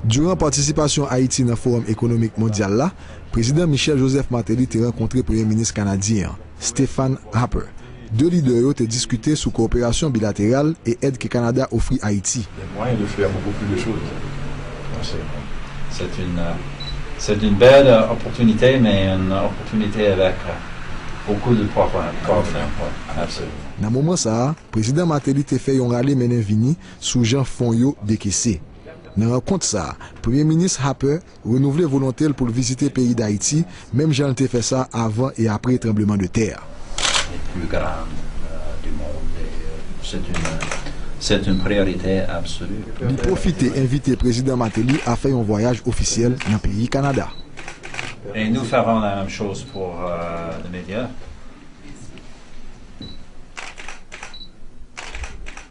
Durant participation Haïti dans le Forum économique mondial là, président Michel Joseph Martelly a rencontré premier ministre canadien Stephen Harper. Deux leaders ont discuté sur coopération bilatérale et aide que le Canada offre à Haïti. Il y a moyen de faire beaucoup plus de choses. C'est une belle opportunité, mais une opportunité avec beaucoup de problèmes. Absolument. Dans le moment ça, président Martelly a fait un rallye mené sous Jean Fonyo décaissé. Dans la rencontre ça, premier ministre Harper renouvelé volontaire pour visiter le pays d'Haïti, même Jean a fait ça avant et après le tremblement de terre. Les plus grands du monde, c'est une priorité absolue. Il profite et invite le président Martelly à faire un voyage officiel dans le pays Canada. Et nous ferons la même chose pour les médias.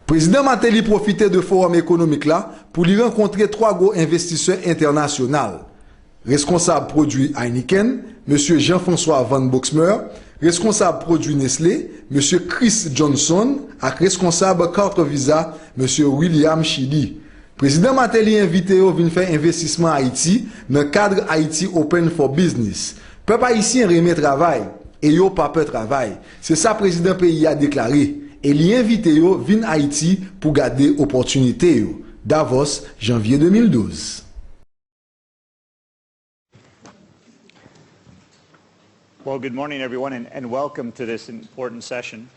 Président Martelly profitait de forum économique là pour lui rencontrer trois gros investisseurs internationaux. Responsable produit Heineken, M. Jean-François Van Boxmer, responsable produit Nestlé, M. Chris Johnson, et responsable carte Visa, M. William Chidi. Président Martelly invité à venir faire investissement à Haïti dans le cadre Haïti Open for Business. Peuple haïtien remet travail et yo pas peu travail. C'est ça président pays a déclaré. Et l'y invité yo vin Haïti pour garder opportunité yo. Davos, janvier 2012. Well, good morning, everyone, and welcome to this important session.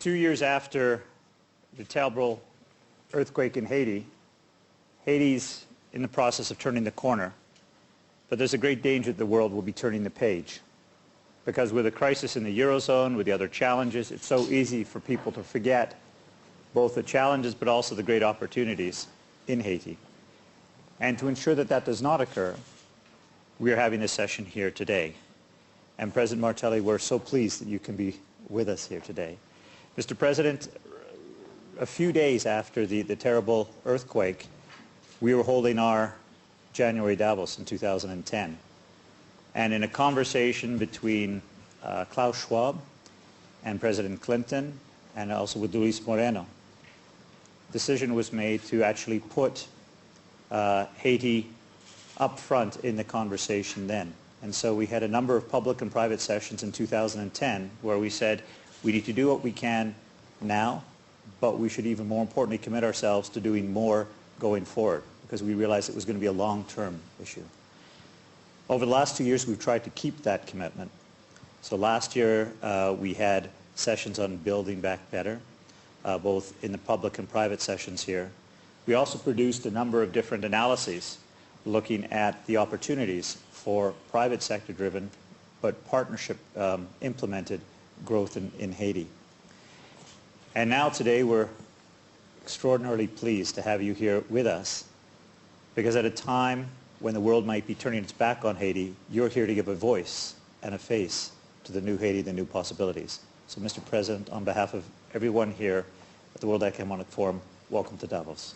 2 years after the terrible earthquake in Haiti, Haiti's in the process of turning the corner, but there's a great danger that the world will be turning the page. Because with the crisis in the Eurozone, with the other challenges, it's so easy for people to forget both the challenges but also the great opportunities in Haiti. And to ensure that that does not occur, we are having this session here today. And President Martelly, we're so pleased that you can be with us here today. Mr. President, a few days after the terrible earthquake, we were holding our January Davos in 2010. And in a conversation between Klaus Schwab and President Clinton, and also with Luis Moreno, decision was made to actually put Haiti up front in the conversation then. And so we had a number of public and private sessions in 2010 where we said we need to do what we can now, but we should even more importantly commit ourselves to doing more going forward, because we realized it was going to be a long-term issue. Over the last 2 years, we've tried to keep that commitment. So last year, we had sessions on Building Back Better, both in the public and private sessions here. We also produced a number of different analyses looking at the opportunities for private sector-driven but partnership-implemented growth in Haiti. And now today, we're extraordinarily pleased to have you here with us, because at a time when the world might be turning its back on Haiti, you're here to give a voice and a face to the new Haiti, the new possibilities. So, Mr. President, on behalf of everyone here at the World Economic Forum, welcome to Davos.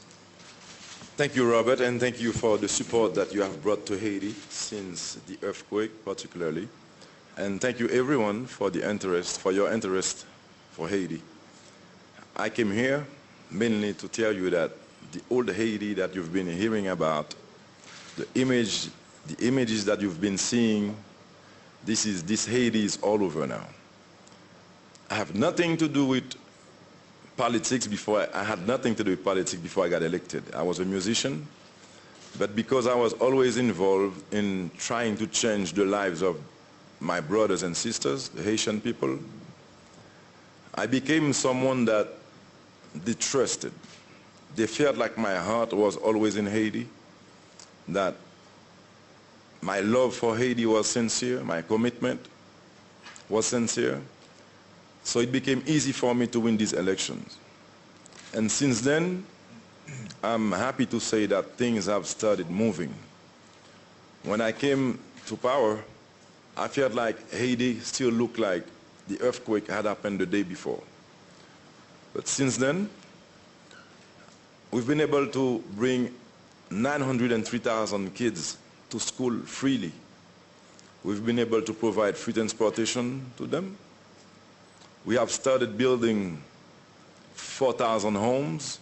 Thank you, Robert, and thank you for the support that you have brought to Haiti since the earthquake, particularly. And thank you, everyone, for your interest for Haiti. I came here mainly to tell you that the old Haiti that you've been hearing about, the images that you've been seeing, this Haiti is all over now. I have nothing to do with politics before. I had nothing to do with politics before I got elected. I was a musician, but because I was always involved in trying to change the lives of my brothers and sisters, the Haitian people, I became someone that they trusted. They felt like my heart was always in Haiti, that my love for Haiti was sincere, my commitment was sincere. So it became easy for me to win these elections. And since then, I'm happy to say that things have started moving. When I came to power, I felt like Haiti still looked like the earthquake had happened the day before. But since then, we've been able to bring 903,000 kids to school freely. We've been able to provide free transportation to them. We have started building 4,000 homes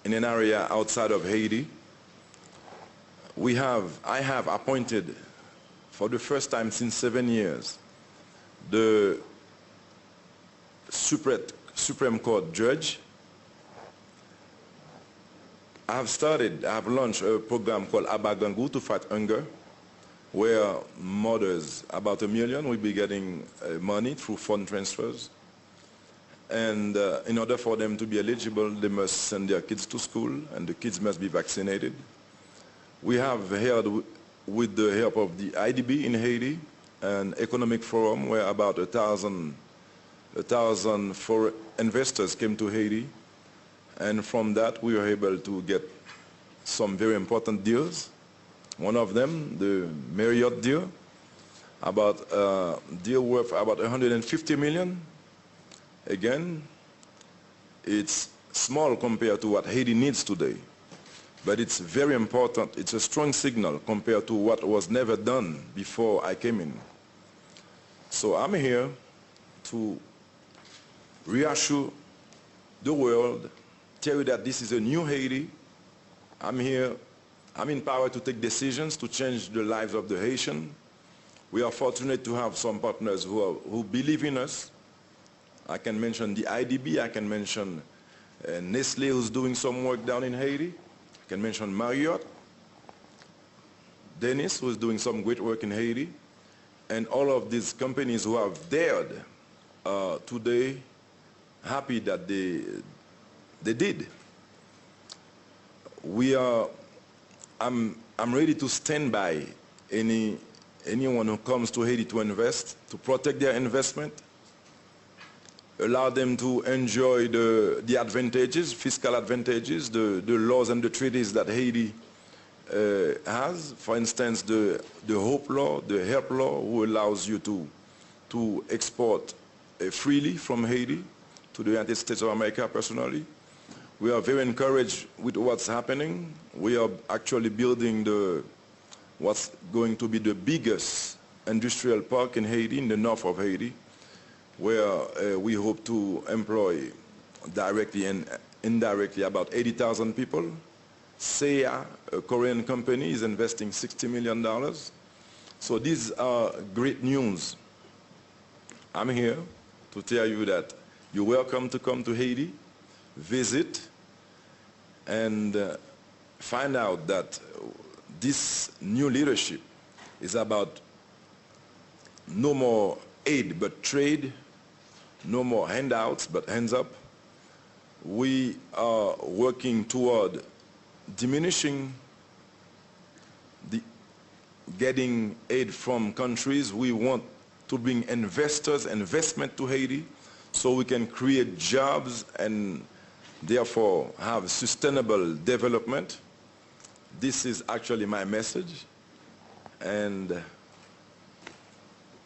in an area outside of Haiti I have appointed for the first time since 7 years the Supreme Court judge. I have launched a program called Abagangu to fight hunger, where mothers, about 1 million, will be getting money through fund transfers. And in order for them to be eligible, they must send their kids to school, and the kids must be vaccinated. We have held, with the help of the IDB in Haiti, an economic forum where about 1,000 foreign investors came to Haiti. And from that, we were able to get some very important deals. One of them, the Marriott deal, deal worth about 150 million. Again, it's small compared to what Haiti needs today, but it's very important. It's a strong signal compared to what was never done before I came in. So I'm here to reassure the world, tell you that this is a new Haiti. I'm here, I'm in power to take decisions to change the lives of the Haitian. We are fortunate to have some partners who believe in us. I can mention the IDB, I can mention Nestle, who's doing some work down in Haiti. I can mention Marriott, Dennis, who's doing some great work in Haiti, and all of these companies who have dared today, happy that they did. I'm ready to stand by anyone who comes to Haiti to invest, to protect their investment, allow them to enjoy the advantages, fiscal advantages, the laws and the treaties that Haiti has. For instance, the HOPE law, the HELP law, who allows you to export freely from Haiti to the United States of America personally. We are very encouraged with what's happening. We are actually building what's going to be the biggest industrial park in Haiti, in the north of Haiti, where we hope to employ directly and indirectly about 80,000 people. Seiya, a Korean company, is investing $60 million. So these are great news. I'm here to tell you that you're welcome to come to Haiti, visit, and find out that this new leadership is about no more aid but trade, no more handouts but hands up. We are working toward diminishing getting aid from countries. We want to bring investment to Haiti so we can create jobs and therefore have sustainable development. This is actually my message, and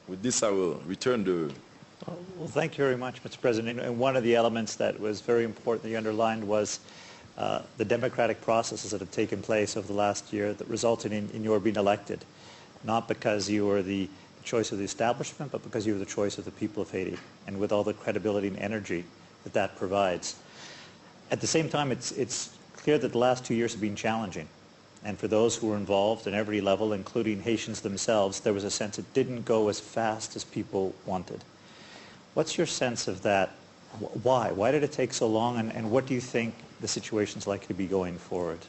with this I will return the... Well, thank you very much, Mr. President. And one of the elements that was very important that you underlined was the democratic processes that have taken place over the last year that resulted in your being elected, not because you were the choice of the establishment, but because you were the choice of the people of Haiti, and with all the credibility and energy that provides. At the same time, it's clear that the last 2 years have been challenging. And for those who were involved at every level, including Haitians themselves, there was a sense it didn't go as fast as people wanted. What's your sense of that? Why? Why did it take so long, and what do you think the situation's likely to be going forward?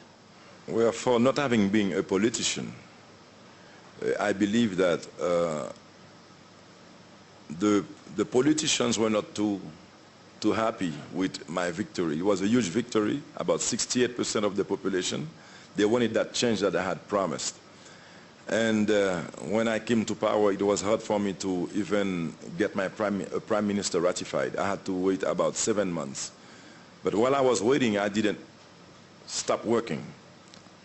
Well, for not having been a politician, I believe that the politicians were not too happy with my victory. It was a huge victory, about 68% of the population. They wanted that change that I had promised. And when I came to power, it was hard for me to even get my prime minister ratified. I had to wait about 7 months. But while I was waiting, I didn't stop working.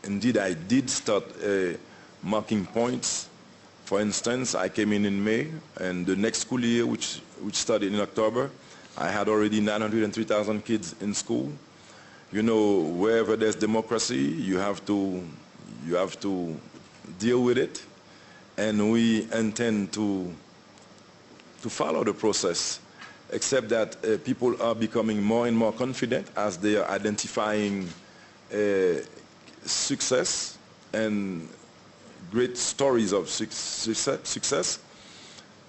Indeed, I did start marking points. For instance, I came in May, and the next school year, which started in October, I had already 903,000 kids in school. You know, wherever there's democracy, you have to deal with it, and we intend to follow the process, except that people are becoming more and more confident as they are identifying success. and great stories of success.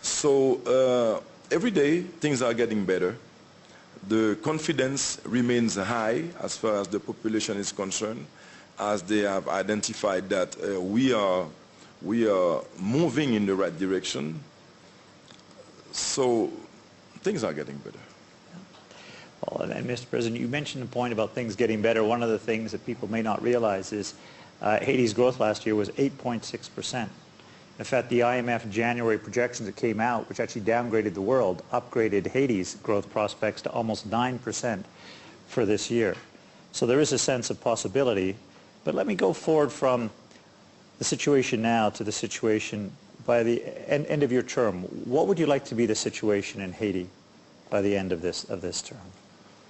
So every day things are getting better. The confidence remains high as far as the population is concerned, as they have identified that we are moving in the right direction. So things are getting better. Well, and Mr. President, you mentioned the point about things getting better. One of the things that people may not realize is Haiti's growth last year was 8.6%. In fact, the IMF January projections that came out, which actually downgraded the world, upgraded Haiti's growth prospects to almost 9% for this year. So there is a sense of possibility. But let me go forward from the situation now to the situation by the end of your term. What would you like to be the situation in Haiti by the end of this term?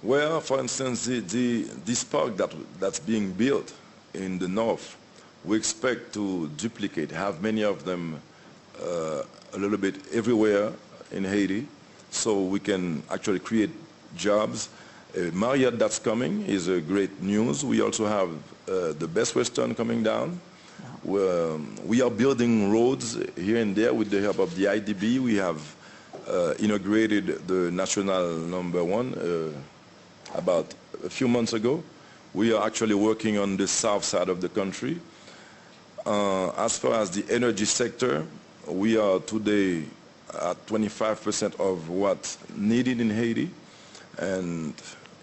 Well, for instance, this park that's being built in the north, we expect to duplicate, have many of them a little bit everywhere in Haiti, so we can actually create jobs. Marriott that's coming is a great news. We also have the Best Western coming down. We are building roads here and there with the help of the IDB. We have inaugurated the National #1 about a few months ago. We are actually working on the south side of the country. As far as the energy sector, we are today at 25% of what's needed in Haiti. And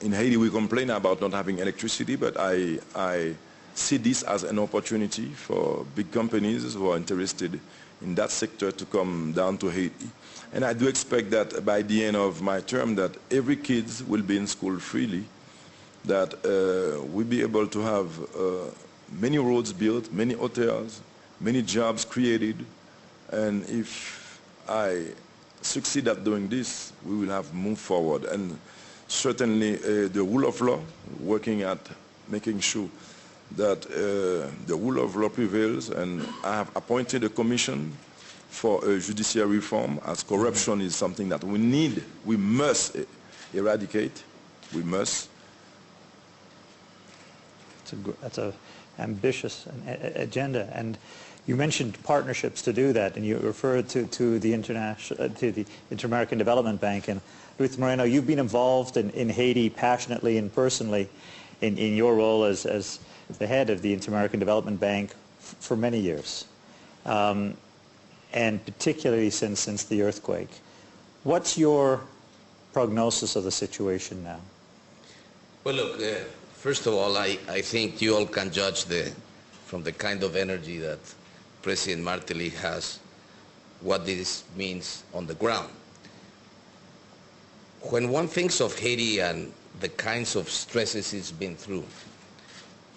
in Haiti, we complain about not having electricity, but I see this as an opportunity for big companies who are interested in that sector to come down to Haiti. And I do expect that by the end of my term that every kid will be in school freely, that we'll be able to have many roads built, many hotels, many jobs created. And if I succeed at doing this, we will have moved forward. And certainly the rule of law, working at making sure that the rule of law prevails. And I have appointed a commission for judiciary reform, as corruption is something that we must eradicate. We must. That's an ambitious agenda, and you mentioned partnerships to do that, and you referred to the Inter-American Development Bank. And Ruth Moreno, you've been involved in Haiti passionately and personally in your role as the head of the Inter-American Development Bank for many years, and particularly since the earthquake. What's your prognosis of the situation now? Well, look, first of all, I think you all can judge from the kind of energy that President Martelly has, what this means on the ground. When one thinks of Haiti and the kinds of stresses it's been through,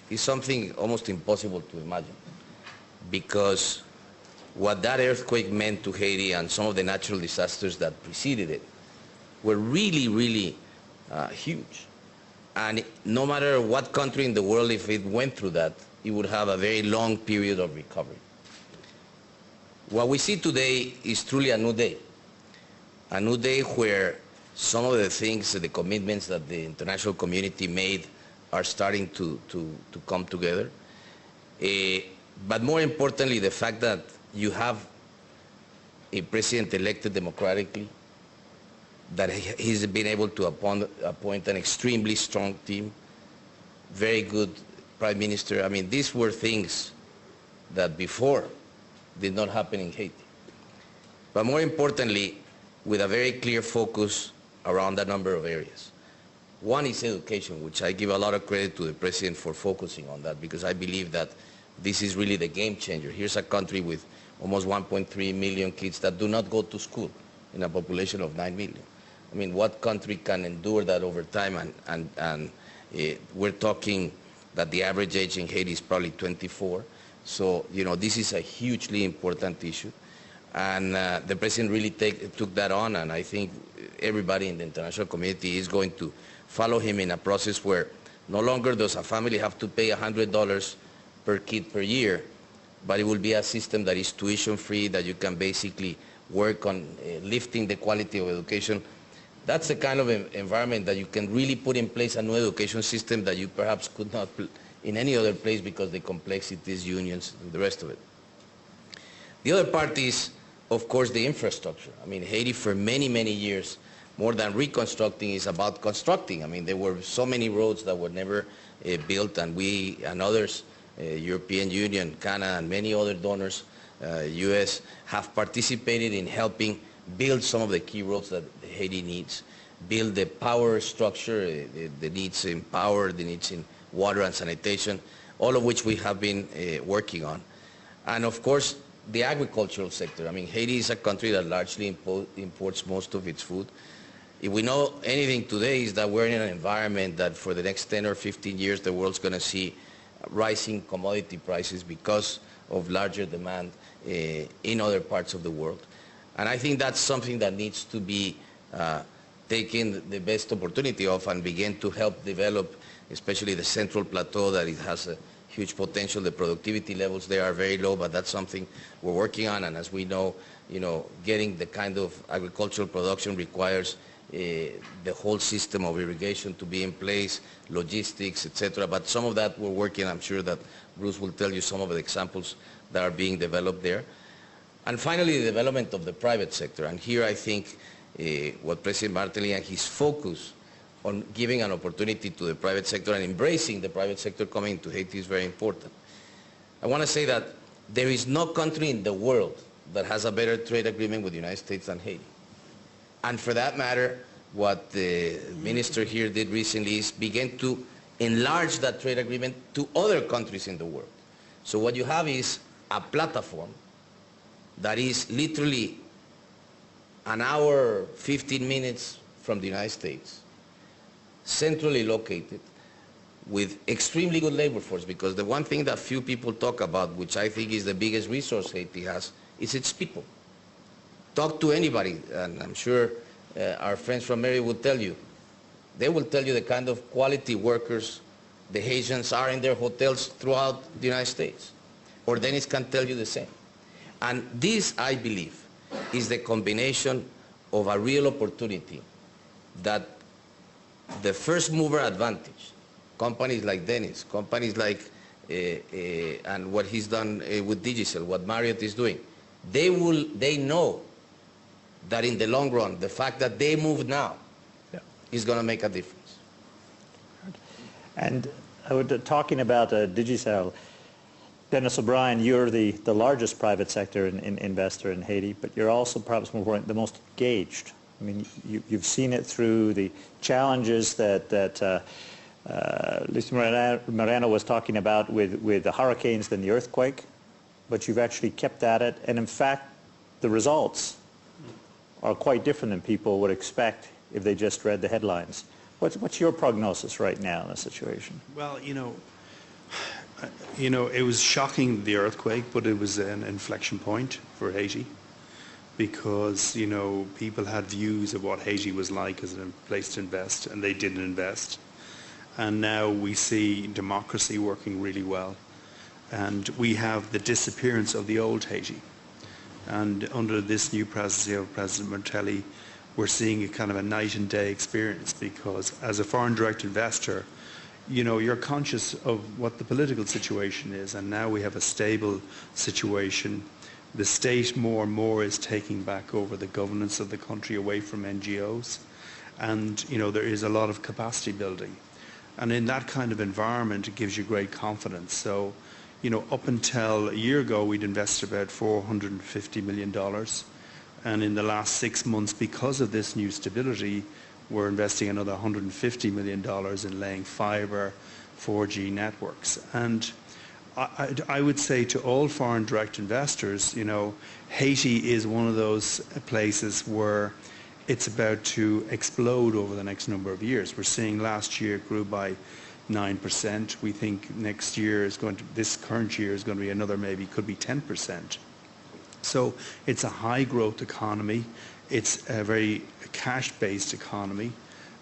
it's something almost impossible to imagine, because what that earthquake meant to Haiti and some of the natural disasters that preceded it were really, really huge. And no matter what country in the world, if it went through that, it would have a very long period of recovery. What we see today is truly a new day where some of the things, the commitments that the international community made are starting to come together. But more importantly, the fact that you have a president elected democratically, that he's been able to appoint an extremely strong team, very good prime minister. I mean, these were things that before did not happen in Haiti. But more importantly, with a very clear focus around a number of areas. One is education, which I give a lot of credit to the president for focusing on that, because I believe that this is really the game changer. Here's a country with almost 1.3 million kids that do not go to school in a population of 9 million. I mean, what country can endure that over time? And we're talking that the average age in Haiti is probably 24. So, you know, this is a hugely important issue. And the president really took that on, and I think everybody in the international community is going to follow him in a process where no longer does a family have to pay $100 per kid per year, but it will be a system that is tuition-free, that you can basically work on lifting the quality of education. That's the kind of environment that you can really put in place a new education system that you perhaps could not in any other place because the complexities, unions, and the rest of it. The other part is, of course, the infrastructure. I mean, Haiti for many, many years, more than reconstructing, is about constructing. I mean, there were so many roads that were never built, and we and others, European Union, Canada, and many other donors, US, have participated in helping build some of the key roads that Haiti needs, build the power structure, the needs in power, the needs in water and sanitation, all of which we have been working on. And of course, the agricultural sector. I mean, Haiti is a country that largely imports most of its food. If we know anything today, is that we're in an environment that for the next 10 or 15 years, the world's going to see rising commodity prices because of larger demand in other parts of the world. And I think that's something that needs to be taken the best opportunity of and begin to help develop, especially the Central Plateau, that it has a huge potential. The productivity levels there are very low, but that's something we're working on. And as we know, getting the kind of agricultural production requires the whole system of irrigation to be in place, logistics, etc. But some of that we're working. I'm sure that Bruce will tell you some of the examples that are being developed there. And finally, the development of the private sector. And here I think what President Martelly and his focus on giving an opportunity to the private sector and embracing the private sector coming to Haiti is very important. I want to say that there is no country in the world that has a better trade agreement with the United States than Haiti. And for that matter, what the minister here did recently is begin to enlarge that trade agreement to other countries in the world. So what you have is a platform that is literally an hour, 15 minutes from the United States, centrally located, with extremely good labor force, because the one thing that few people talk about, which I think is the biggest resource Haiti has, is its people. Talk to anybody, and I'm sure our friends from Mary will tell you. They will tell you the kind of quality workers the Haitians are in their hotels throughout the United States. Or Dennis can tell you the same. And this, I believe, is the combination of a real opportunity that the first mover advantage, companies like Dennis, companies like, and what he's done with Digicel, what Marriott is doing, they know that in the long run, the fact that they move now is going to make a difference. And I was talking about Digicel. Dennis O'Brien, you're the largest private sector investor in Haiti, but you're also perhaps more important, the most engaged. I mean, you've seen it through the challenges that Luis Moreno was talking about with the hurricanes and the earthquake, but you've actually kept at it, and in fact, the results are quite different than people would expect if they just read the headlines. What's your prognosis right now in the situation? Well, it was shocking, the earthquake, but it was an inflection point for Haiti because, people had views of what Haiti was like as a place to invest, and they didn't invest. And now we see democracy working really well. And we have the disappearance of the old Haiti. And under this new presidency of President Martelly, we're seeing a kind of a night and day experience, because as a foreign direct investor, you're conscious of what the political situation is, and now we have a stable situation. The state more and more is taking back over the governance of the country away from NGOs, and there is a lot of capacity building. And in that kind of environment, it gives you great confidence. So, up until a year ago, we'd invested about $450 million. And in the last 6 months, because of this new stability, we're investing another $150 million in laying fiber, 4G networks. And I would say to all foreign direct investors, Haiti is one of those places where it's about to explode over the next number of years. We're seeing last year it grew by 9%. We think next year this current year is going to be another, maybe could be 10%. So it's a high growth economy. It's a very cash-based economy.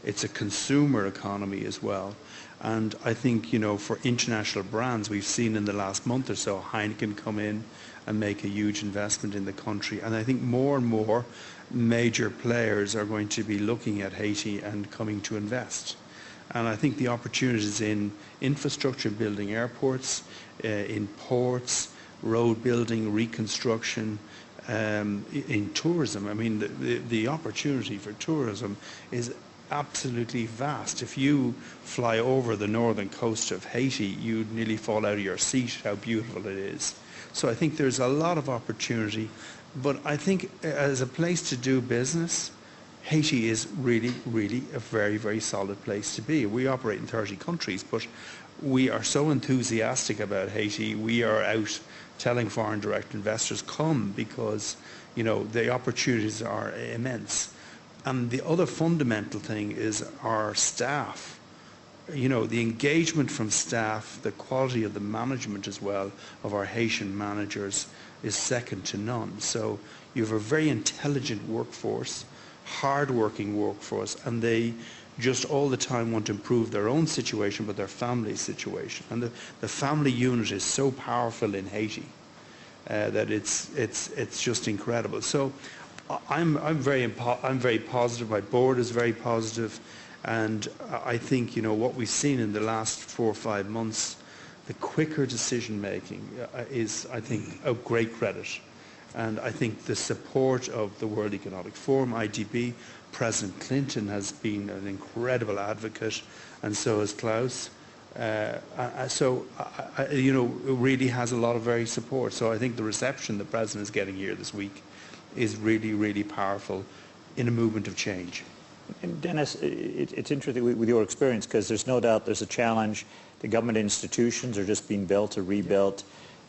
It's a consumer economy as well. And I think, for international brands, we've seen in the last month or so Heineken come in and make a huge investment in the country. And I think more and more major players are going to be looking at Haiti and coming to invest. And I think the opportunities in infrastructure, building airports, in ports, road building, reconstruction, in tourism. I mean, the opportunity for tourism is absolutely vast. If you fly over the northern coast of Haiti, you'd nearly fall out of your seat how beautiful it is. So I think there's a lot of opportunity, but I think as a place to do business, Haiti is really, really a very, very solid place to be. We operate in 30 countries, but we are so enthusiastic about Haiti. We are out telling foreign direct investors, come, because, you know, the opportunities are immense. And the other fundamental thing is our staff. You know, the engagement from staff, the quality of the management as well of our Haitian managers is second to none. So you have a very intelligent workforce, hard-working workforce, and they just all the time want to improve their own situation, but their family situation. And the family unit is so powerful in Haiti that it's just incredible. So I'm very positive. My board is very positive, and I think, you know, what we've seen in the last 4 or 5 months, the quicker decision making is, I think, of great credit. And I think the support of the World Economic Forum, IDB, President Clinton has been an incredible advocate, and so has Klaus. You know, it really has a lot of very support. So I think the reception the President is getting here this week is really, really powerful in a movement of change. And Dennis, it's interesting with your experience, because there's no doubt there's a challenge. The government institutions are just being built or rebuilt.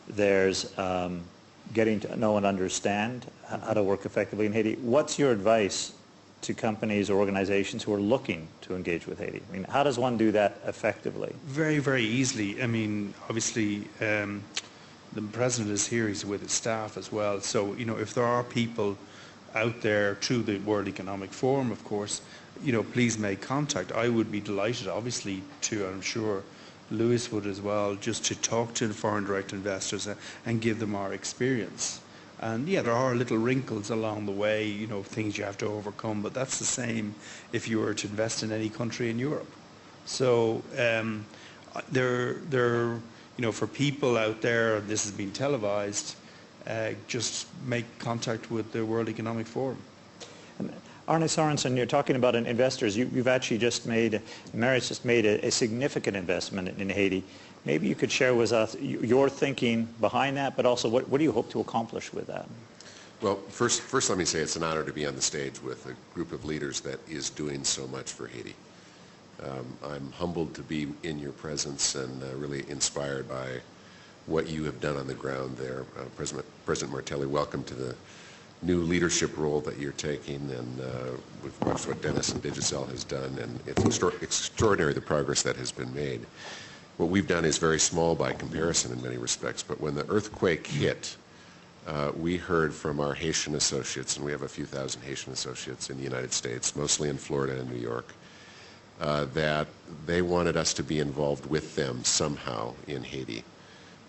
There's getting to know and understand how to work effectively in Haiti. What's your advice to companies or organizations who are looking to engage with Haiti? I mean, how does one do that effectively? Very, very easily. I mean, obviously, the President is here, he's with his staff as well. So, you know, if there are people out there through the World Economic Forum, of course, you know, please make contact. I would be delighted, obviously, to, I'm sure Lewis would as well, just to talk to the foreign direct investors and give them our experience. And yeah, there are little wrinkles along the way, you know, things you have to overcome, but that's the same if you were to invest in any country in Europe. So you know, for people out there, this has been televised, just make contact with the World Economic Forum. Arne Sorensen, you're talking about investors. You've actually just made, Marriott's just made a significant investment in Haiti. Maybe you could share with us your thinking behind that, but also what do you hope to accomplish with that? Well, first let me say it's an honor to be on the stage with a group of leaders that is doing so much for Haiti. I'm humbled to be in your presence and really inspired by what you have done on the ground there. President Martelly, welcome to the new leadership role that you're taking, and we've watched what Dennis and Digicel has done, and it's extraordinary the progress that has been made. What we've done is very small by comparison in many respects, but when the earthquake hit, we heard from our Haitian associates, and we have a few thousand Haitian associates in the United States, mostly in Florida and New York, that they wanted us to be involved with them somehow in Haiti.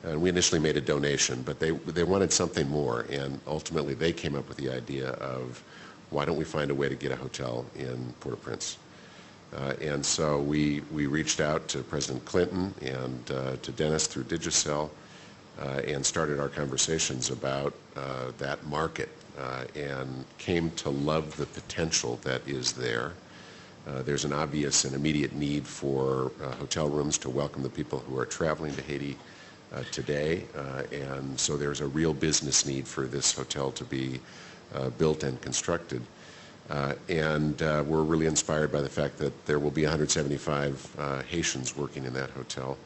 And we initially made a donation, but they wanted something more, and ultimately they came up with the idea of, why don't we find a way to get a hotel in Port-au-Prince? And so we reached out to President Clinton and to Dennis through Digicel and started our conversations about that market and came to love the potential that is there. There's an obvious and immediate need for hotel rooms to welcome the people who are traveling to Haiti today, and so there's a real business need for this hotel to be built and constructed. And we're really inspired by the fact that there will be 175 Haitians working in that hotel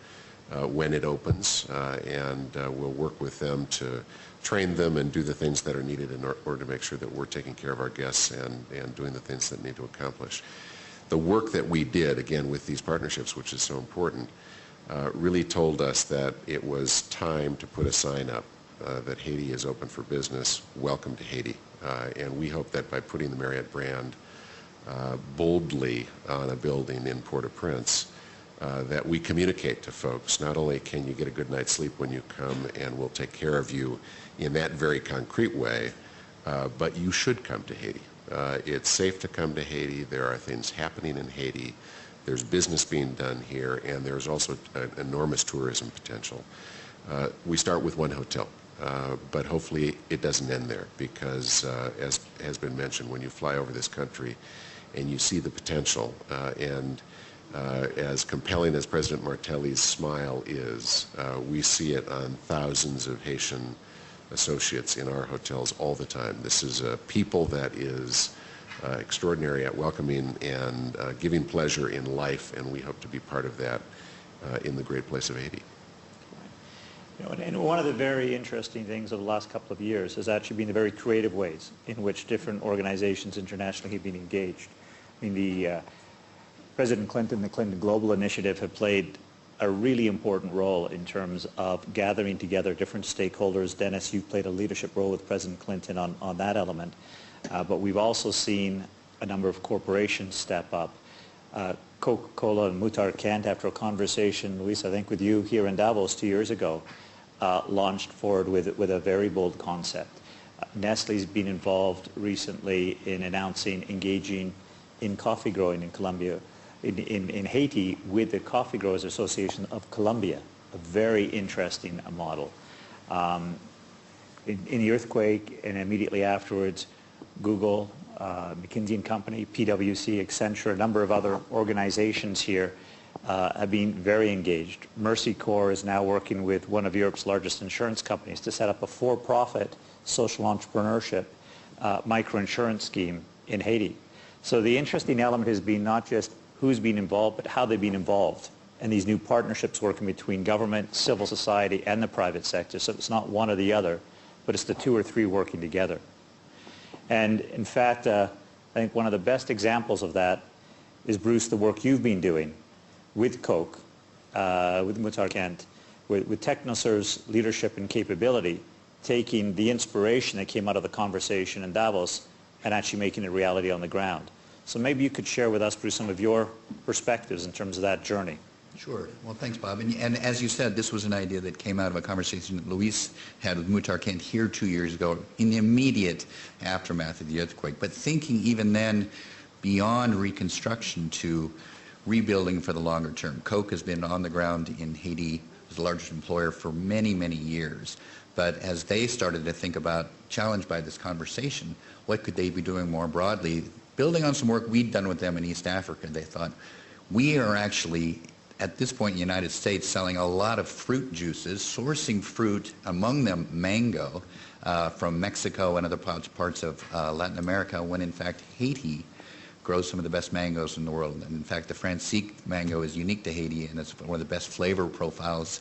when it opens, and we'll work with them to train them and do the things that are needed in order to make sure that we're taking care of our guests and doing the things that need to accomplish. The work that we did, again, with these partnerships, which is so important, really told us that it was time to put a sign up that Haiti is open for business, welcome to Haiti. And we hope that by putting the Marriott brand boldly on a building in Port-au-Prince, that we communicate to folks, not only can you get a good night's sleep when you come and we'll take care of you in that very concrete way, but you should come to Haiti. It's safe to come to Haiti. There are things happening in Haiti There's business being done here, and there's also an enormous tourism potential. We start with one hotel, but hopefully it doesn't end there, because as has been mentioned, when you fly over this country and you see the potential, and as compelling as President Martelly's smile is, we see it on thousands of Haitian associates in our hotels all the time. This is a people that is extraordinary at welcoming and giving pleasure in life, and we hope to be part of that in the great place of Haiti. You know, and one of the very interesting things of the last couple of years has actually been the very creative ways in which different organizations internationally have been engaged. I mean, President Clinton, the Clinton Global Initiative have played a really important role in terms of gathering together different stakeholders. Dennis, you've played a leadership role with President Clinton on that element. But we've also seen a number of corporations step up. Coca-Cola and Muhtar Kent, after a conversation, Luis, I think with you here in Davos 2 years ago, launched forward with a very bold concept. Nestle's been involved recently in announcing engaging in coffee growing in Colombia, in Haiti, with the Coffee Growers Association of Colombia, a very interesting model. In the earthquake and immediately afterwards, Google, McKinsey & Company, PwC, Accenture, a number of other organizations here have been very engaged. Mercy Corps is now working with one of Europe's largest insurance companies to set up a for-profit social entrepreneurship microinsurance scheme in Haiti. So the interesting element has been not just who's been involved, but how they've been involved, and these new partnerships working between government, civil society, and the private sector. So it's not one or the other, but it's the two or three working together. And in fact, I think one of the best examples of that is, Bruce, the work you've been doing with Coke, with Muhtar Kent, with TechnoServe's leadership and capability, taking the inspiration that came out of the conversation in Davos and actually making it reality on the ground. So maybe you could share with us, Bruce, some of your perspectives in terms of that journey. Sure. Well, thanks, Bob. And as you said, this was an idea that came out of a conversation that Luis had with Muhtar Kent here 2 years ago in the immediate aftermath of the earthquake. But thinking even then beyond reconstruction to rebuilding for the longer term. Coke has been on the ground in Haiti as the largest employer for many, many years. But as they started to think about, challenged by this conversation, what could they be doing more broadly? Building on some work we'd done with them in East Africa, they thought, we are actually, at this point in the United States, selling a lot of fruit juices, sourcing fruit, among them mango, from Mexico and other parts of Latin America, when in fact Haiti grows some of the best mangoes in the world. And in fact, the Francique mango is unique to Haiti, and it's one of the best flavor profiles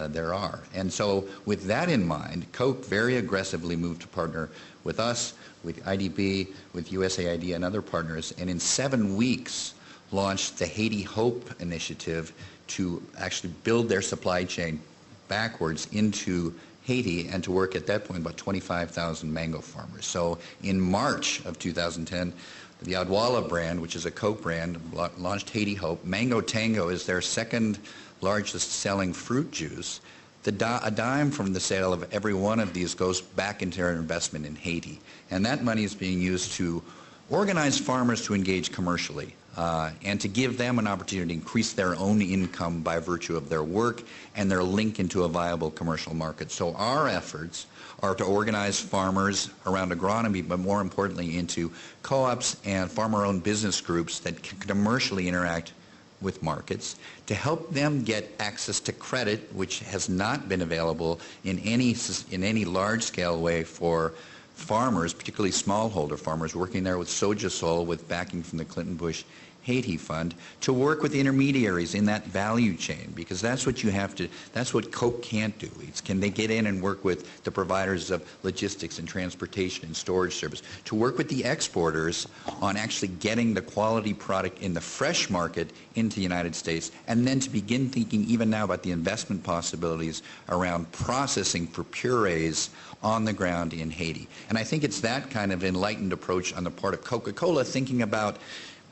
there are. And so with that in mind, Coke very aggressively moved to partner with us, with IDB, with USAID and other partners, and in 7 weeks launched the Haiti Hope initiative to actually build their supply chain backwards into Haiti, and to work at that point about 25,000 mango farmers. So in March of 2010, the Adwala brand, which is a Coke brand, launched Haiti Hope. Mango Tango is their second largest selling fruit juice. A dime from the sale of every one of these goes back into their investment in Haiti. And that money is being used to organize farmers to engage commercially and to give them an opportunity to increase their own income by virtue of their work and their link into a viable commercial market. So our efforts are to organize farmers around agronomy, but more importantly into co-ops and farmer-owned business groups that can commercially interact with markets, to help them get access to credit, which has not been available in any large-scale way for farmers, particularly smallholder farmers, working there with Sojasol with backing from the Clinton-Bush Haiti Fund, to work with intermediaries in that value chain, because that's what you have to, that's what Coke can't do. It's, can they get in and work with the providers of logistics and transportation and storage service, to work with the exporters on actually getting the quality product in the fresh market into the United States, and then to begin thinking even now about the investment possibilities around processing for purees on the ground in Haiti. And I think it's that kind of enlightened approach on the part of Coca-Cola, thinking about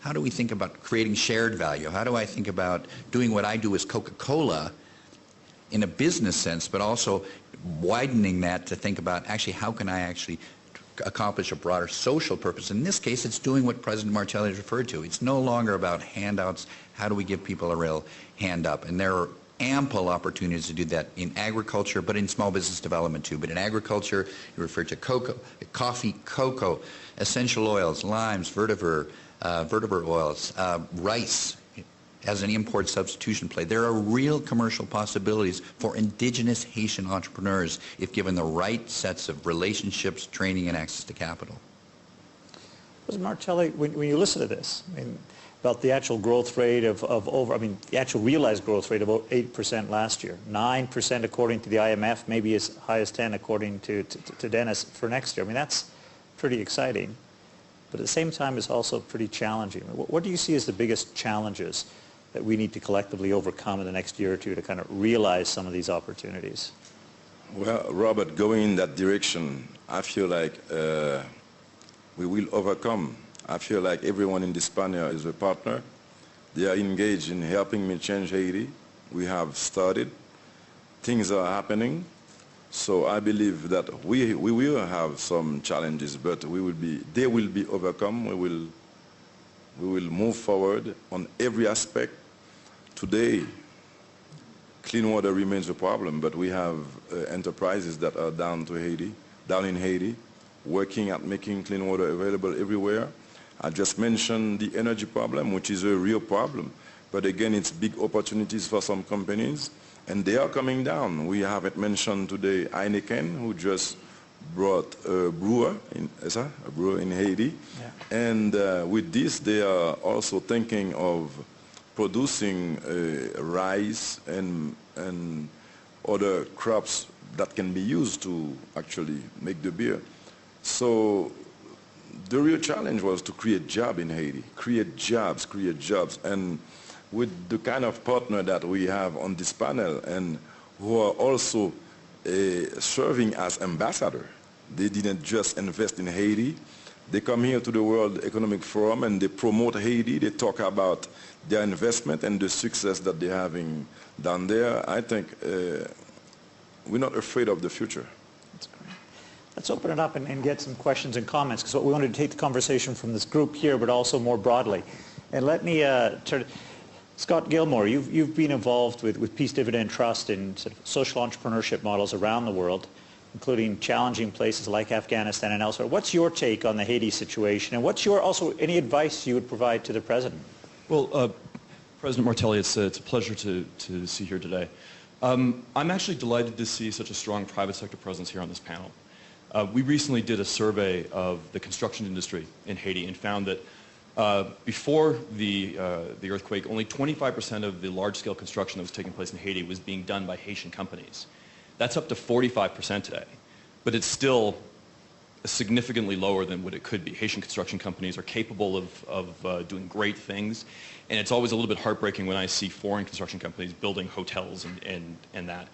how do we think about creating shared value? How do I think about doing what I do as Coca-Cola in a business sense, but also widening that to think about actually how can I actually accomplish a broader social purpose. In this case, it's doing what President Martelly has referred to. It's no longer about handouts. How do we give people a real hand up? And there are ample opportunities to do that in agriculture, but in small business development too. But in agriculture, you refer to cocoa, coffee, cocoa, essential oils, limes, vetiver oils, rice as an import substitution play. There are real commercial possibilities for indigenous Haitian entrepreneurs if given the right sets of relationships, training, and access to capital. President Martelly, when you listen to this, I mean, about the actual growth rate of the actual realized growth rate of about 8% last year, 9% according to the IMF, maybe as high as 10 according to Dennis for next year. I mean, that's pretty exciting, but at the same time it's also pretty challenging. What do you see as the biggest challenges that we need to collectively overcome in the next year or two to kind of realize some of these opportunities? Well, Robert, going in that direction, I feel like we will overcome. I feel like everyone in this panel is a partner. They are engaged in helping me change Haiti. We have started. Things are happening. So I believe that we will have some challenges, but they will be overcome. We will move forward on every aspect. Today, clean water remains a problem, but we have enterprises that are down in Haiti, working at making clean water available everywhere. I just mentioned the energy problem, which is a real problem. But again, it's big opportunities for some companies, and they are coming down. We haven't mentioned today Heineken, who just brought a brewer in Haiti. Yeah. And with this, they are also thinking of producing rice and other crops that can be used to actually make the beer. So the real challenge was to create jobs in Haiti, create jobs. And with the kind of partner that we have on this panel and who are also serving as ambassador, they didn't just invest in Haiti. They come here to the World Economic Forum and they promote Haiti. They talk about their investment and the success that they're having down there. I think we're not afraid of the future. Let's open it up and get some questions and comments, because we wanted to take the conversation from this group here, but also more broadly. And let me turn. Scott Gilmore, you've been involved with Peace Dividend Trust in sort of social entrepreneurship models around the world, including challenging places like Afghanistan and elsewhere. What's your take on the Haiti situation, and what's your also any advice you would provide to the president? Well, President Martelly, it's a pleasure to see you here today. I'm actually delighted to see such a strong private sector presence here on this panel. We recently did a survey of the construction industry in Haiti and found that before the earthquake, only 25% of the large-scale construction that was taking place in Haiti was being done by Haitian companies. That's up to 45% today, but it's still significantly lower than what it could be. Haitian construction companies are capable of doing great things, and it's always a little bit heartbreaking when I see foreign construction companies building hotels and that.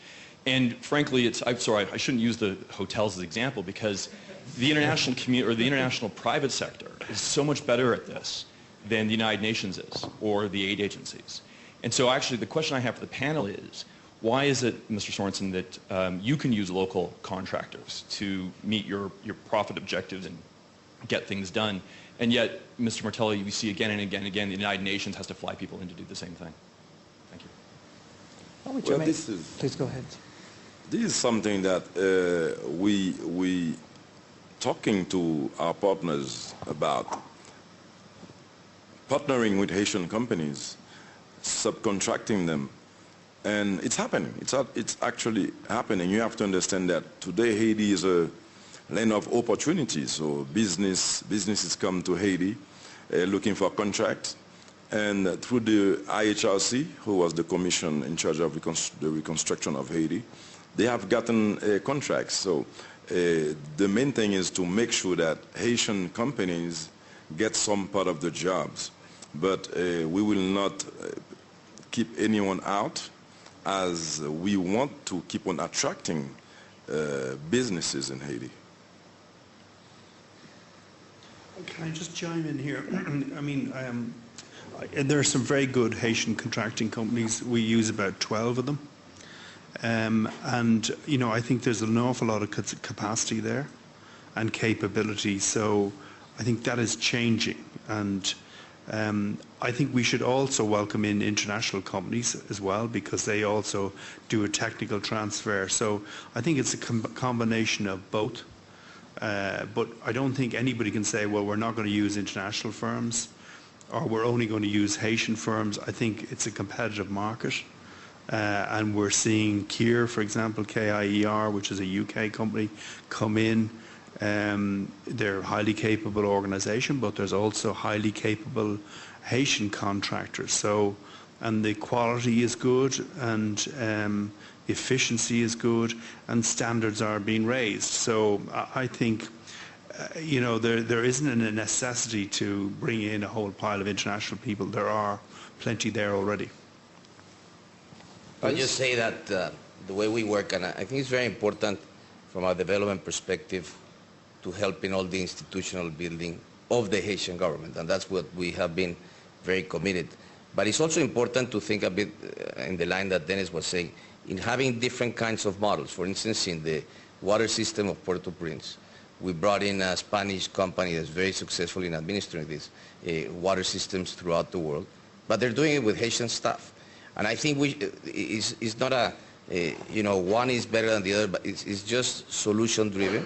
And frankly, I'm sorry, I shouldn't use the hotels as an example, because the international community or the international private sector is so much better at this than the United Nations is or the aid agencies. And so actually the question I have for the panel is, why is it, Mr. Sorensen, that you can use local contractors to meet your profit objectives and get things done, and yet, Mr. Martelly, we see again and again and again the United Nations has to fly people in to do the same thing? Thank you. Well, please go ahead. This is something that we talking to our partners about, partnering with Haitian companies, subcontracting them, and it's happening. It's actually happening. You have to understand that today Haiti is a land of opportunities. So businesses come to Haiti looking for contracts, and through the IHRC, who was the commission in charge of the reconstruction of Haiti, they have gotten contracts. So the main thing is to make sure that Haitian companies get some part of the jobs. But we will not keep anyone out, as we want to keep on attracting businesses in Haiti. Can I just chime in here? I mean, there are some very good Haitian contracting companies. We use about 12 of them. And, you know, I think there's an awful lot of capacity there. and capability. So I think that is changing, and I think we should also welcome in international companies as well, because they also do a technical transfer. So I think it's a combination of both. But I don't think anybody can say, well, we're not going to use international firms, or we're only going to use Haitian firms. I think it's a competitive market. And we're seeing Kier, for example, KIER, which is a UK company, come in. They're a highly capable organisation, but there's also highly capable Haitian contractors. So, and the quality is good, and efficiency is good, and standards are being raised. So I think, you know, there isn't a necessity to bring in a whole pile of international people. There are plenty there already. I'll just say that the way we work, and I think it's very important from a development perspective to help in all the institutional building of the Haitian government, and that's what we have been very committed. But it's also important to think a bit in the line that Dennis was saying, in having different kinds of models. For instance, in the water system of Port-au-Prince, we brought in a Spanish company that's very successful in administering these water systems throughout the world, but they're doing it with Haitian staff. And I think it's not you know, one is better than the other, but it's just solution-driven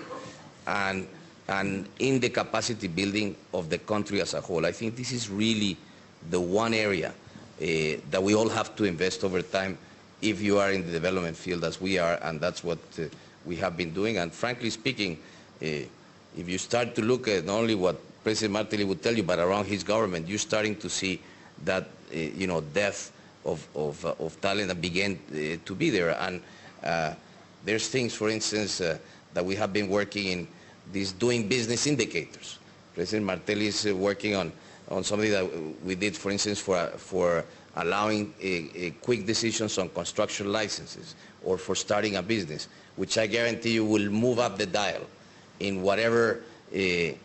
and in the capacity building of the country as a whole. I think this is really the one area that we all have to invest over time if you are in the development field as we are, and that's what we have been doing. And frankly speaking, if you start to look at not only what President Martelly would tell you, but around his government, you're starting to see that, you know, depth of talent that began to be there. And there's things, for instance, that we have been working in, these doing business indicators. President Martelly is working on something that we did, for instance, for allowing quick decisions on construction licenses or for starting a business, which I guarantee you will move up the dial in whatever the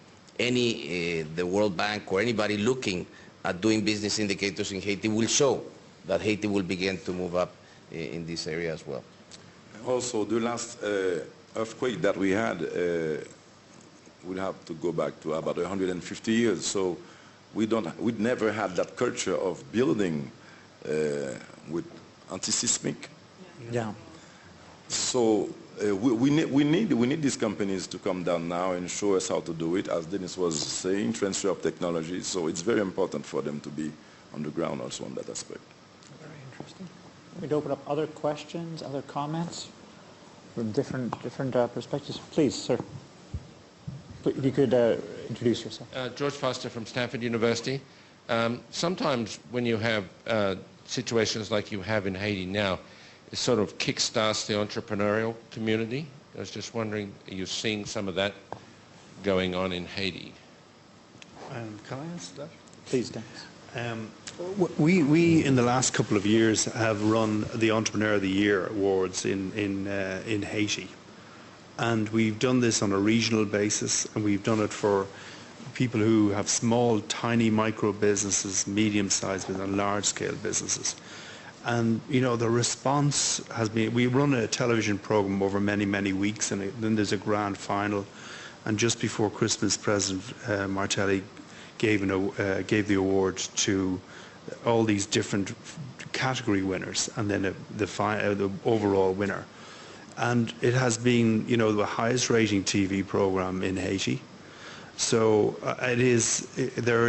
World Bank or anybody looking at doing business indicators in Haiti will show that Haiti will begin to move up in this area as well. Also, the last earthquake that we had, we'll have to go back to about 150 years. So we'd never had that culture of building with anti-seismic. Yeah. So we need these companies to come down now and show us how to do it, as Dennis was saying, transfer of technology. So it's very important for them to be on the ground also on that aspect. Very interesting. We'd open up other questions, other comments from different perspectives. Please, sir. If you could introduce yourself. George Foster from Stanford University. Sometimes when you have situations like you have in Haiti now, it sort of kickstarts the entrepreneurial community. I was just wondering, are you seeing some of that going on in Haiti? Can I answer that? Please, Dennis. We in the last couple of years have run the Entrepreneur of the Year awards in Haiti, and we've done this on a regional basis, and we've done it for people who have small, tiny micro businesses, medium-sized and large-scale businesses. And you know, the response has been, we run a television program over many weeks, and then there's a grand final, and just before Christmas, President Martelly gave the award to all these different category winners, and then the overall winner. And it has been, you know, the highest rating TV program in Haiti. So there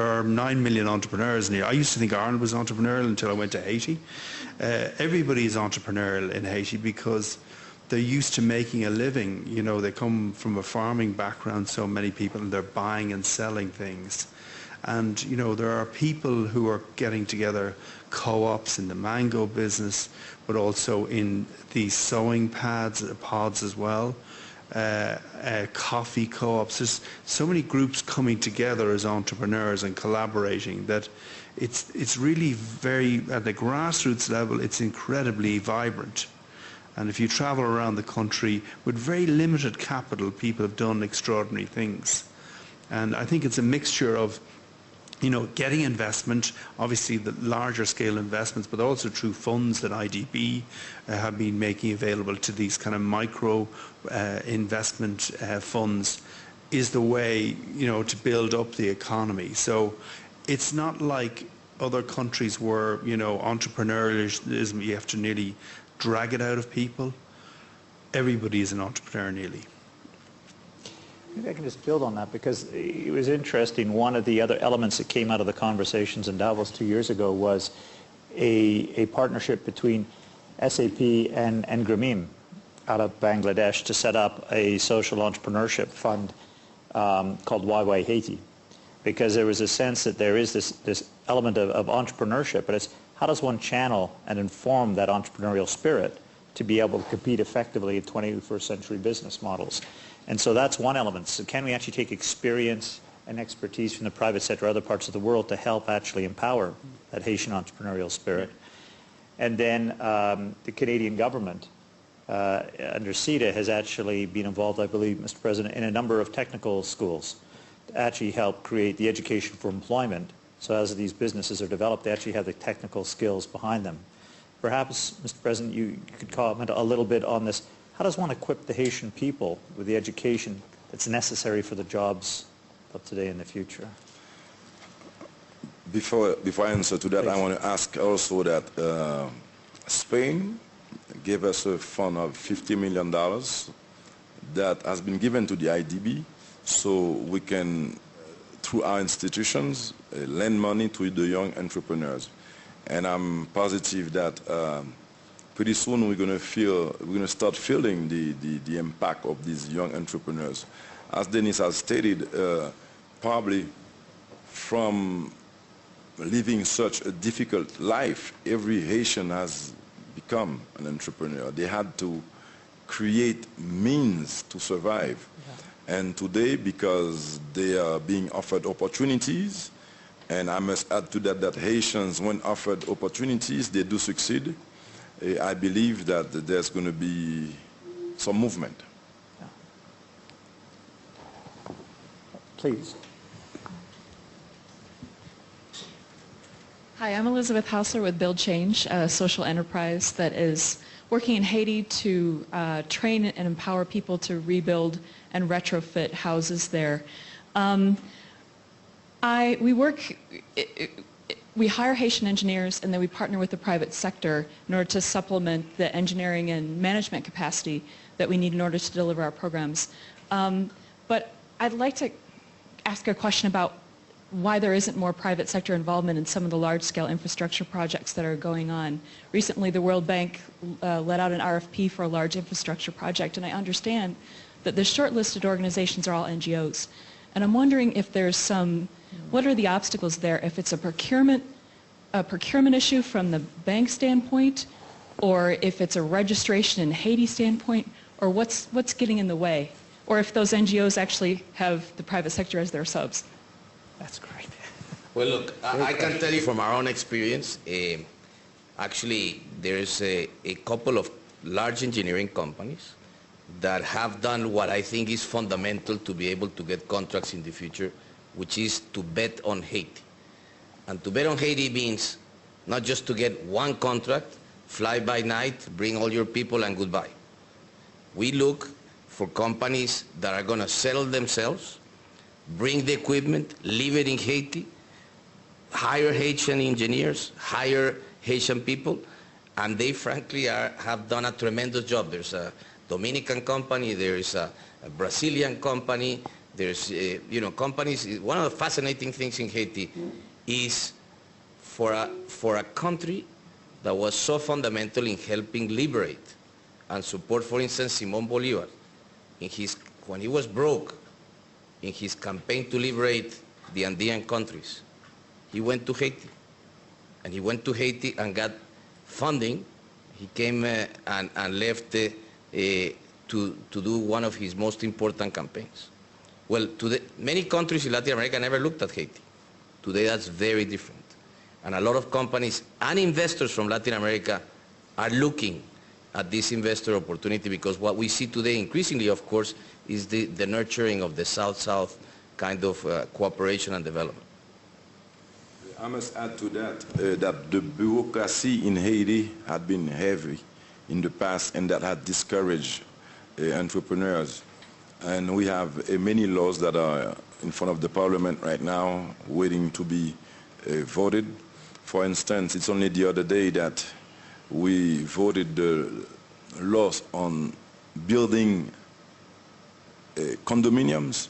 are 9 million entrepreneurs in here. I used to think Ireland was entrepreneurial until I went to Haiti. Everybody is entrepreneurial in Haiti because they're used to making a living. You know, they come from a farming background, so many people, and they're buying and selling things. And, you know, there are people who are getting together, co-ops in the mango business, but also in these sewing pods as well. Coffee co-ops. There's so many groups coming together as entrepreneurs and collaborating that it's really very, at the grassroots level, it's incredibly vibrant. And if you travel around the country with very limited capital, people have done extraordinary things. And I think it's a mixture of getting investment, obviously the larger scale investments, but also through funds that IDB have been making available to these kind of micro investment funds, is the way, to build up the economy. So it's not like other countries where, entrepreneurialism, you have to nearly drag it out of people. Everybody is an entrepreneur nearly. Maybe I can just build on that, because it was interesting. One of the other elements that came out of the conversations in Davos 2 years ago was a partnership between SAP and Grameen out of Bangladesh to set up a social entrepreneurship fund called YY Haiti, because there was a sense that there is this element of entrepreneurship, but it's how does one channel and inform that entrepreneurial spirit to be able to compete effectively in 21st century business models. And so that's one element. So can we actually take experience and expertise from the private sector or other parts of the world to help actually empower that Haitian entrepreneurial spirit? And then the Canadian government under CETA has actually been involved, I believe, Mr. President, in a number of technical schools to actually help create the education for employment. So as these businesses are developed, they actually have the technical skills behind them. Perhaps, Mr. President, you could comment a little bit on this. How does one equip the Haitian people with the education that's necessary for the jobs of today and the future? Before I answer to that, I want to ask also that Spain gave us a fund of $50 million that has been given to the IDB, so we can, through our institutions, lend money to the young entrepreneurs. And I'm positive that pretty soon we're going to start feeling the impact of these young entrepreneurs. As Dennis has stated, probably from living such a difficult life, every Haitian has become an entrepreneur. They had to create means to survive. Yeah. And today, because they are being offered opportunities, and I must add to that that Haitians, when offered opportunities, they do succeed. I believe that there's going to be some movement. Yeah. Please. Hi, I'm Elizabeth Hausler with Build Change, a social enterprise that is working in Haiti to train and empower people to rebuild and retrofit houses there. We hire Haitian engineers, and then we partner with the private sector in order to supplement the engineering and management capacity that we need in order to deliver our programs. But I'd like to ask a question about why there isn't more private sector involvement in some of the large-scale infrastructure projects that are going on. Recently, the World Bank let out an RFP for a large infrastructure project, and I understand that the shortlisted organizations are all NGOs. And I'm wondering if there's what are the obstacles there? If it's a procurement issue from the bank standpoint, or if it's a registration in Haiti standpoint, or what's getting in the way? Or if those NGOs actually have the private sector as their subs? That's great. Well, look, I can tell you from our own experience, actually there's a couple of large engineering companies that have done what I think is fundamental to be able to get contracts in the future, which is to bet on Haiti. And to bet on Haiti means not just to get one contract, fly by night, bring all your people and goodbye. We look for companies that are going to settle themselves, bring the equipment, leave it in Haiti, hire Haitian engineers, hire Haitian people, and they frankly have done a tremendous job. There's a Dominican company, there's a Brazilian company, there's companies. One of the fascinating things in Haiti is for a country that was so fundamental in helping liberate and support, for instance, Simón Bolívar, when he was broke, in his campaign to liberate the Andean countries, he went to Haiti. And he went to Haiti and got funding. He came and left to do one of his most important campaigns. Well, many countries in Latin America never looked at Haiti. Today that's very different. And a lot of companies and investors from Latin America are looking at this investor opportunity, because what we see today increasingly, of course, is the nurturing of the South-South kind of cooperation and development. I must add to that that the bureaucracy in Haiti had been heavy in the past, and that had discouraged entrepreneurs. And we have many laws that are in front of the parliament right now waiting to be voted. For instance, it's only the other day that we voted the laws on building condominiums.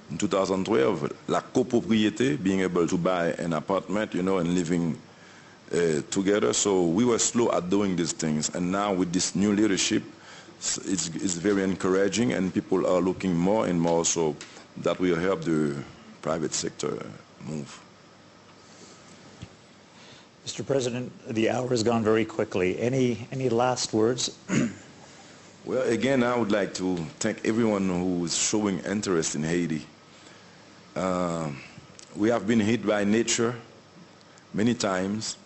In 2012, la copropriété, being able to buy an apartment, you know, and living together. So we were slow at doing these things. And now with this new leadership, it's very encouraging, and people are looking more and more, so that will help the private sector move. Mr. President, the hour has gone very quickly. Any last words? Well, again, I would like to thank everyone who is showing interest in Haiti. We have been hit by nature many times,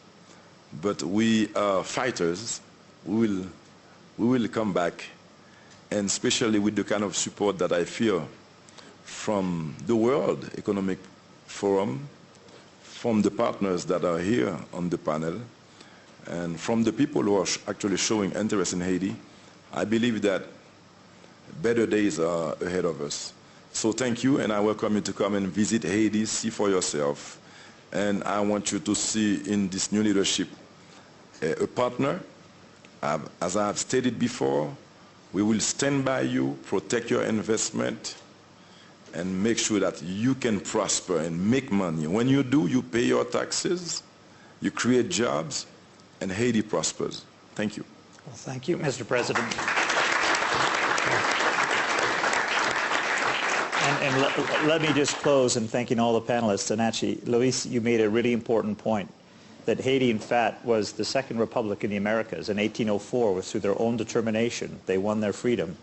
but we are fighters. We will come back, and especially with the kind of support that I feel from the World Economic Forum, from the partners that are here on the panel, and from the people who are actually showing interest in Haiti. I believe that better days are ahead of us. So thank you, and I welcome you to come and visit Haiti, see for yourself. And I want you to see in this new leadership a partner. As I have stated before, we will stand by you, protect your investment, and make sure that you can prosper and make money. When you do, you pay your taxes, you create jobs, and Haiti prospers. Thank you. Well, thank you, Mr. President. And let me just close in thanking all the panelists. And actually, Luis, you made a really important point, that Haiti, in fact, was the second republic in the Americas. In 1804, was through their own determination, they won their freedom.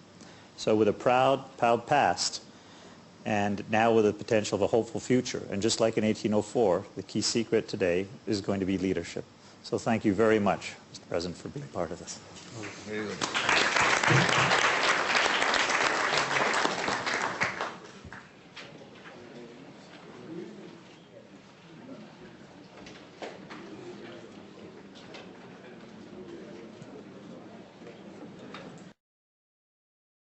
So with a proud past, and now with the potential of a hopeful future. And just like in 1804, the key secret today is going to be leadership. So thank you very much, Mr. President, for being part of this. Very good.